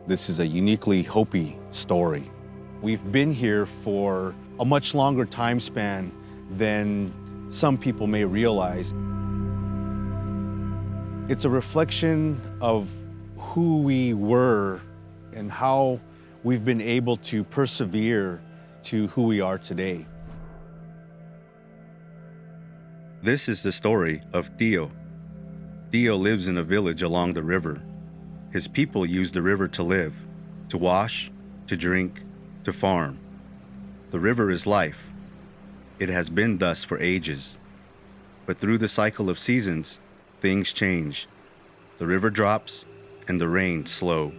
This is a uniquely Hopi story. We've been here for a much longer time span than some people may realize. It's a reflection of who we were and how we've been able to persevere to who we are today. This is the story of Tiyo. Tiyo lives in a village along the river. His people use the river to live, to wash, to drink, to farm. The river is life. It has been thus for ages. But through the cycle of seasons, things change. The river drops and the rains slow.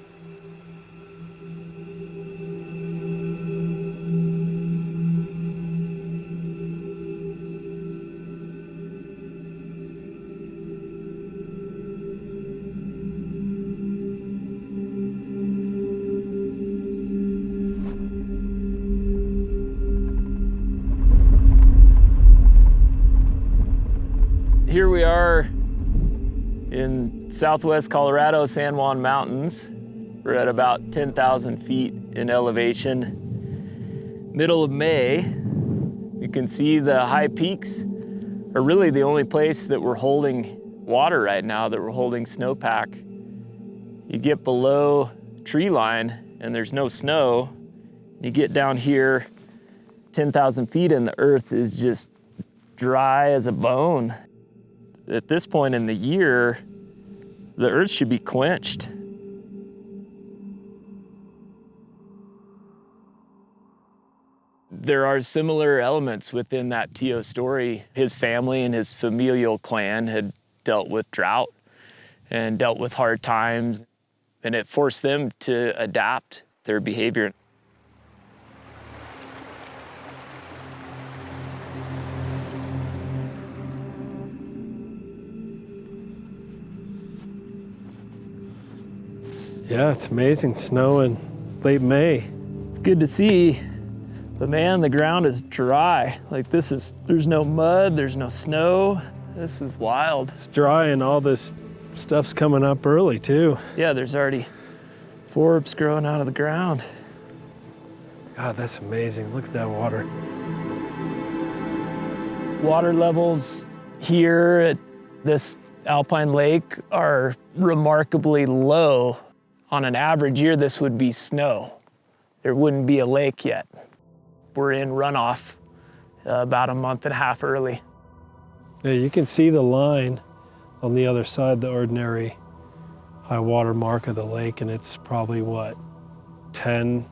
Here we are in southwest Colorado, San Juan Mountains. We're at about 10,000 feet in elevation. Middle of May, you can see the high peaks are really the only place that we're holding water right now, that we're holding snowpack. You get below tree line and there's no snow. You get down here, 10,000 feet and the earth is just dry as a bone. At this point in the year, the earth should be quenched. There are similar elements within that Tiyo story. His family and his familial clan had dealt with drought and dealt with hard times, and it forced them to adapt their behavior. Yeah, it's amazing. Snow in late May. It's good to see, but man, the ground is dry. Like there's no mud, there's no snow. This is wild. It's dry and all this stuff's coming up early too. Yeah, there's already forbs growing out of the ground. God, that's amazing. Look at that water. Water levels here at this alpine lake are remarkably low. On an average year, this would be snow. There wouldn't be a lake yet. We're in runoff about a month and a half early. Yeah, you can see the line on the other side, the ordinary high water mark of the lake, and it's probably what, 10,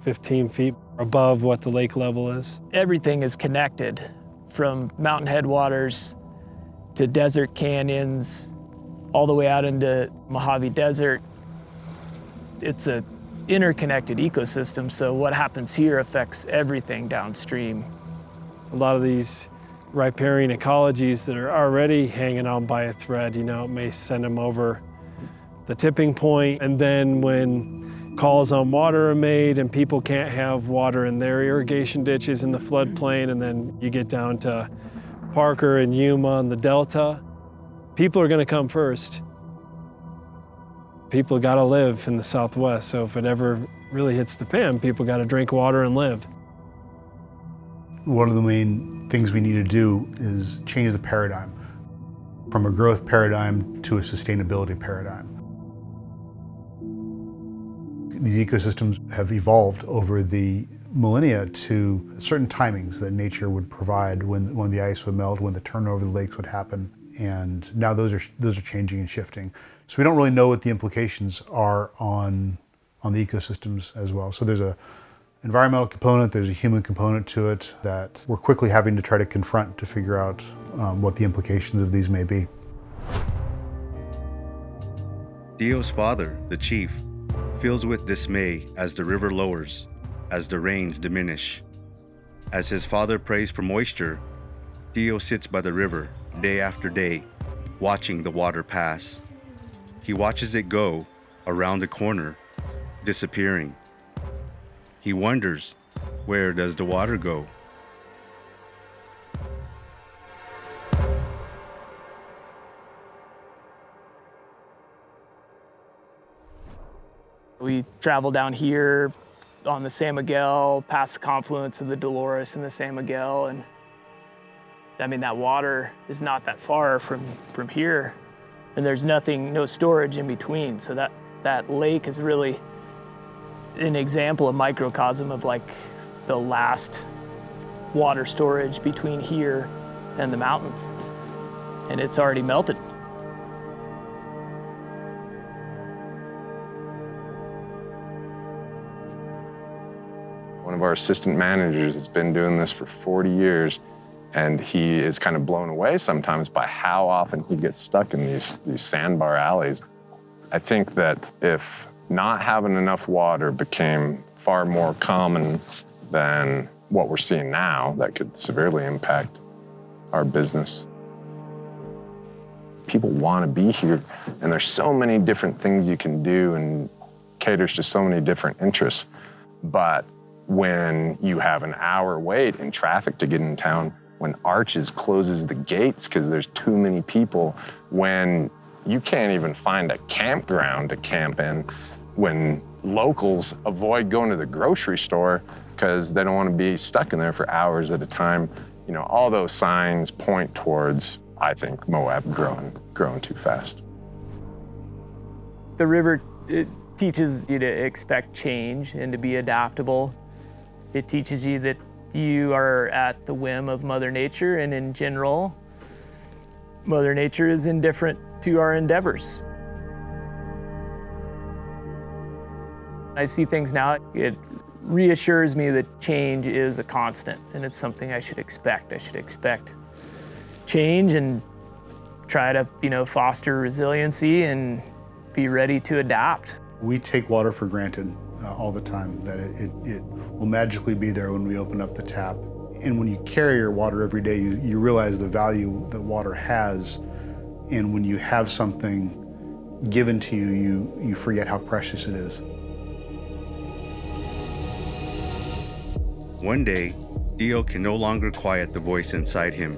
15 feet above what the lake level is. Everything is connected, from mountain headwaters to desert canyons, all the way out into Mojave Desert. It's an interconnected ecosystem, so what happens here affects everything downstream. A lot of these riparian ecologies that are already hanging on by a thread, it may send them over the tipping point, and then when calls on water are made and people can't have water in their irrigation ditches in the floodplain, and then you get down to Parker and Yuma and the Delta, people are going to come first. People got to live in the Southwest, so if it ever really hits the fan, people got to drink water and live. One of the main things we need to do is change the paradigm from a growth paradigm to a sustainability paradigm. These ecosystems have evolved over the millennia to certain timings that nature would provide when the ice would melt, when the turnover of the lakes would happen, and now those are changing and shifting. So we don't really know what the implications are on the ecosystems as well. So there's a environmental component, there's a human component to it that we're quickly having to try to confront to figure out what the implications of these may be. Tiyo's father, the chief, feels with dismay as the river lowers, as the rains diminish. As his father prays for moisture, Tiyo sits by the river day after day, watching the water pass. He watches it go around the corner, disappearing. He wonders, where does the water go? We travel down here on the San Miguel, past the confluence of the Dolores and the San Miguel, and I mean, that water is not that far from here, and there's nothing, no storage in between. So that lake is really an example, a microcosm of like the last water storage between here and the mountains, and it's already melted. One of our assistant managers has been doing this for 40 years, and he is kind of blown away sometimes by how often he gets stuck in these sandbar alleys. I think that if not having enough water became far more common than what we're seeing now, that could severely impact our business. People want to be here, and there's so many different things you can do and caters to so many different interests. But when you have an hour wait in traffic to get in town, when Arches closes the gates because there's too many people, when you can't even find a campground to camp in, when locals avoid going to the grocery store because they don't want to be stuck in there for hours at a time, you know, all those signs point towards, I think, Moab growing too fast. The river, it teaches you to expect change and to be adaptable. It teaches you that you are at the whim of Mother Nature, and in general, Mother Nature is indifferent to our endeavors. I see things now, it reassures me that change is a constant, and it's something I should expect. I should expect change and try to, foster resiliency and be ready to adapt. We take water for granted all the time, that it will magically be there when we open up the tap. And when you carry your water every day, you realize the value that water has. And when you have something given to you, you forget how precious it is. One day, Tiyo can no longer quiet the voice inside him.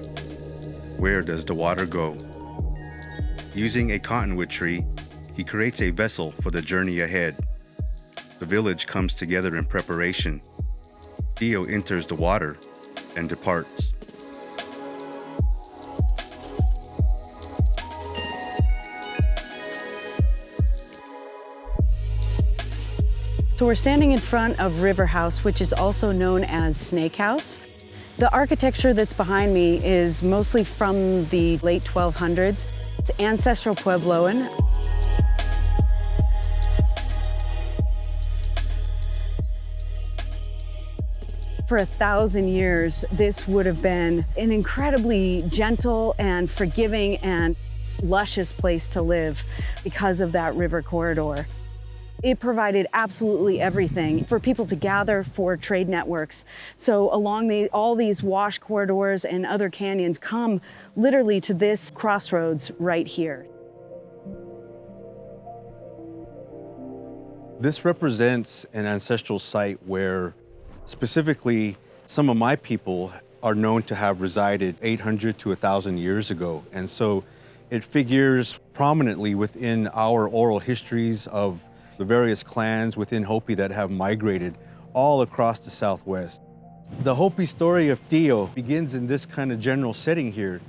Where does the water go? Using a cottonwood tree, he creates a vessel for the journey ahead. The village comes together in preparation. Tiyo enters the water and departs. So we're standing in front of River House, which is also known as Snake House. The architecture that's behind me is mostly from the late 1200s. It's ancestral Puebloan. For 1,000 years, this would have been an incredibly gentle and forgiving and luscious place to live because of that river corridor. It provided absolutely everything for people to gather, for trade networks. So along all these wash corridors and other canyons come literally to this crossroads right here. This represents an ancestral site where specifically some of my people are known to have resided 800 to 1,000 years ago. And so it figures prominently within our oral histories of the various clans within Hopi that have migrated all across the Southwest. The Hopi story of Tiyo begins in this kind of general setting here,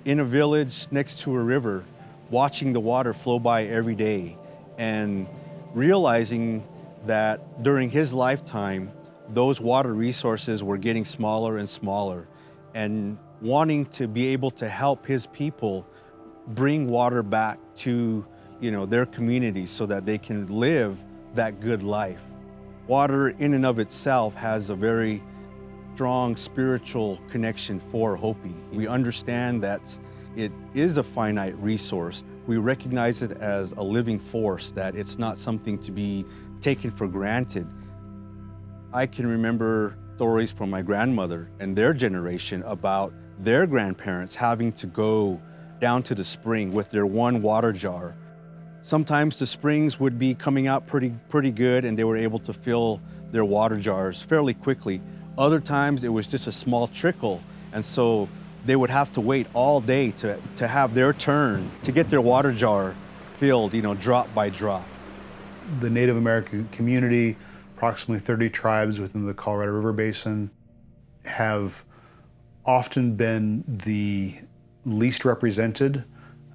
in a village next to a river, watching the water flow by every day and realizing that during his lifetime, those water resources were getting smaller and smaller, and wanting to be able to help his people bring water back to their communities so that they can live that good life. Water in and of itself has a very strong spiritual connection for Hopi. We understand that it is a finite resource. We recognize it as a living force, that it's not something to be taken for granted. I can remember stories from my grandmother and their generation about their grandparents having to go down to the spring with their one water jar. Sometimes the springs would be coming out pretty good and they were able to fill their water jars fairly quickly. Other times it was just a small trickle, and so they would have to wait all day to have their turn to get their water jar filled, drop by drop. The Native American community, approximately 30 tribes within the Colorado River Basin, have often been the least represented,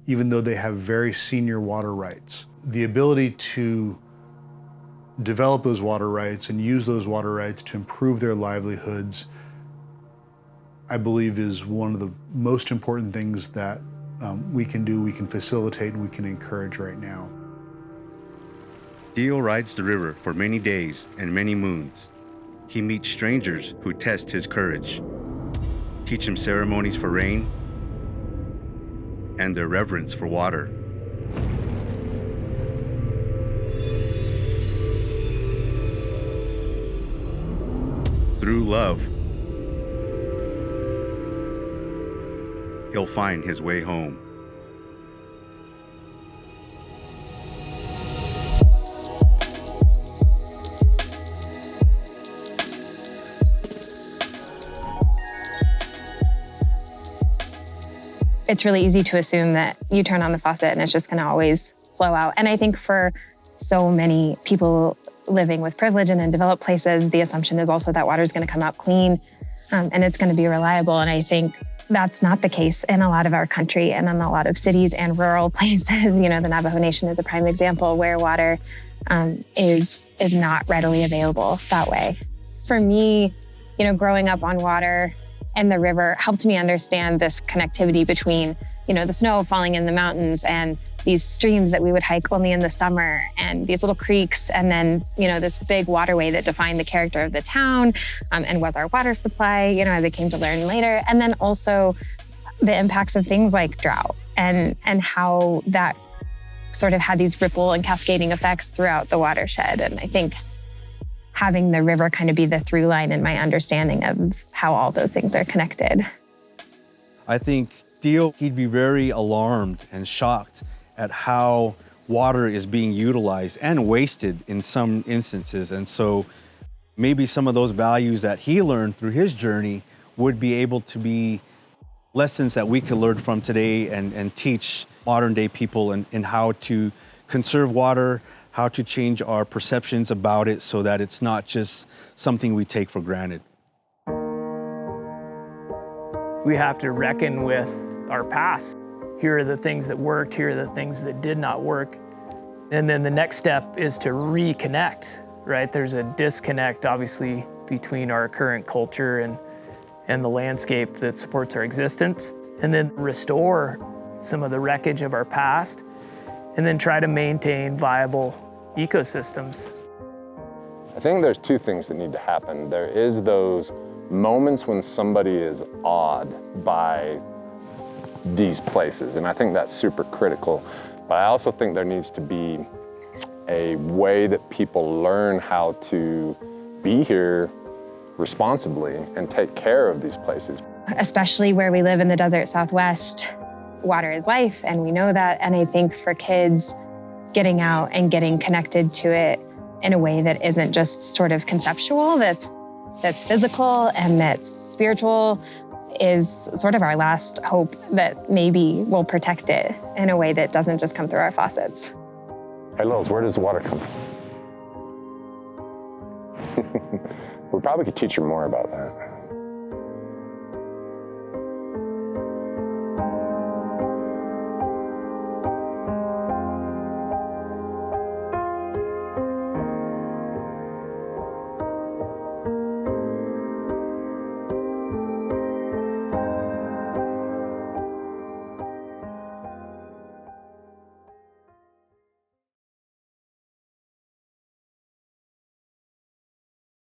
even though they have very senior water rights. The ability to develop those water rights and use those water rights to improve their livelihoods, I believe, is one of the most important things that we can do, we can facilitate, and we can encourage right now. Tiyo rides the river for many days and many moons. He meets strangers who test his courage, teach him ceremonies for rain and their reverence for water. Through love, he'll find his way home. It's really easy to assume that you turn on the faucet and it's just going to always flow out. And I think for so many people living with privilege and in developed places, the assumption is also that water is going to come out clean and it's going to be reliable. And I think that's not the case in a lot of our country and in a lot of cities and rural places. You know, the Navajo Nation is a prime example where water is not readily available that way. For me, you know, growing up on water and the river helped me understand this connectivity between, you know, the snow falling in the mountains and these streams that we would hike only in the summer and these little creeks, and then, you know, this big waterway that defined the character of the town and was our water supply, you know, as I came to learn later. And then also the impacts of things like drought and how that sort of had these ripple and cascading effects throughout the watershed. And I think having the river kind of be the through line in my understanding of how all those things are connected. I think Tiyo, he'd be very alarmed and shocked at how water is being utilized and wasted in some instances. And so maybe some of those values that he learned through his journey would be able to be lessons that we could learn from today and teach modern day people in how to conserve water, how to change our perceptions about it so that it's not just something we take for granted. We have to reckon with our past. Here are the things that worked, here are the things that did not work. And then the next step is to reconnect, right? There's a disconnect, obviously, between our current culture and the landscape that supports our existence. And then restore some of the wreckage of our past, and then try to maintain viable ecosystems. I think there's two things that need to happen. There is those moments when somebody is awed by these places, and I think that's super critical. But I also think there needs to be a way that people learn how to be here responsibly and take care of these places. Especially where we live in the desert Southwest, water is life, and we know that. And I think for kids, getting out and getting connected to it in a way that isn't just sort of conceptual, that's physical and that's spiritual, is sort of our last hope that maybe we'll protect it in a way that doesn't just come through our faucets. Hey Lils, where does water come from? We probably could teach her more about that.